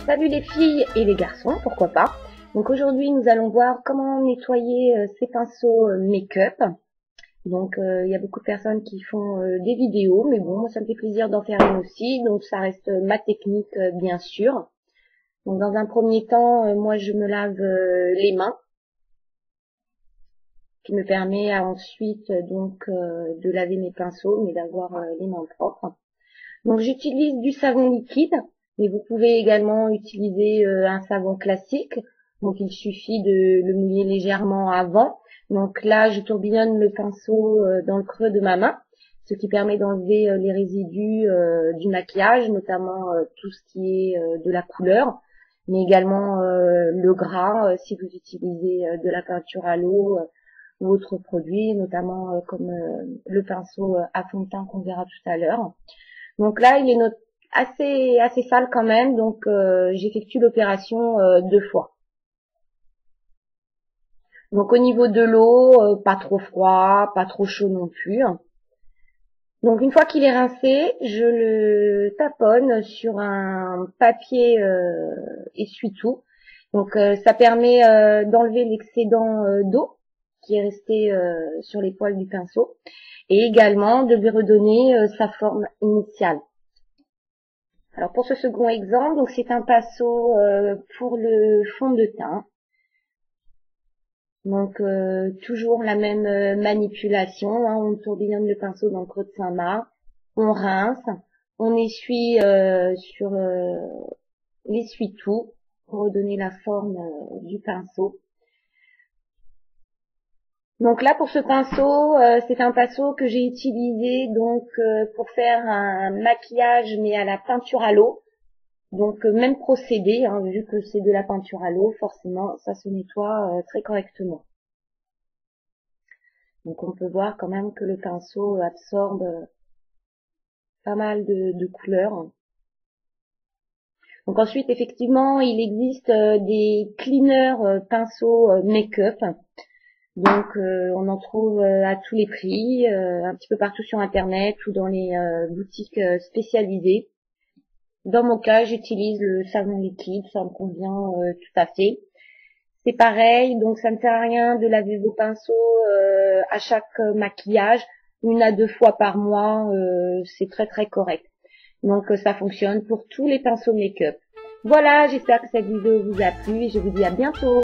Salut les filles et les garçons, pourquoi pas. Donc aujourd'hui nous allons voir comment nettoyer ces pinceaux make-up. Donc il y a beaucoup de personnes qui font des vidéos, mais bon, moi ça me fait plaisir d'en faire une aussi, donc ça reste ma technique bien sûr. Donc dans un premier temps, moi je me lave les mains, ce qui me permet ensuite donc de laver mes pinceaux, mais d'avoir les mains propres. Donc j'utilise du savon liquide, mais vous pouvez également utiliser un savon classique. Donc il suffit de le mouiller légèrement avant. Donc là je tourbillonne le pinceau dans le creux de ma main, ce qui permet d'enlever les résidus du maquillage, notamment tout ce qui est de la couleur, mais également le gras si vous utilisez de la peinture à l'eau ou autres produits, notamment comme le pinceau à fond de teint qu'on verra tout à l'heure. Donc là, il est assez sale quand même, donc j'effectue l'opération 2 fois. Donc au niveau de l'eau, pas trop froid, pas trop chaud non plus. Donc une fois qu'il est rincé, je le taponne sur un papier essuie-tout. Donc ça permet d'enlever l'excédent d'eau qui est resté sur les poils du pinceau et également de lui redonner sa forme initiale. Alors pour ce second exemple, donc c'est un pinceau pour le fond de teint. Donc toujours la même manipulation, hein, on tourbillonne le pinceau dans le creux de sa main, on rince, on essuie sur l'essuie-tout pour redonner la forme du pinceau. Donc là pour ce pinceau, c'est un pinceau que j'ai utilisé donc pour faire un maquillage mais à la peinture à l'eau. Donc même procédé, hein, vu que c'est de la peinture à l'eau, forcément ça se nettoie très correctement. Donc on peut voir quand même que le pinceau absorbe pas mal de couleurs. Donc ensuite effectivement il existe des cleaners pinceaux make-up. Donc on en trouve à tous les prix, un petit peu partout sur internet ou dans les boutiques spécialisées. Dans mon cas, j'utilise le savon liquide, ça me convient tout à fait. C'est pareil, donc ça ne sert à rien de laver vos pinceaux à chaque maquillage, 1 à 2 fois par mois, c'est très très correct. Donc ça fonctionne pour tous les pinceaux make-up. Voilà, j'espère que cette vidéo vous a plu et je vous dis à bientôt.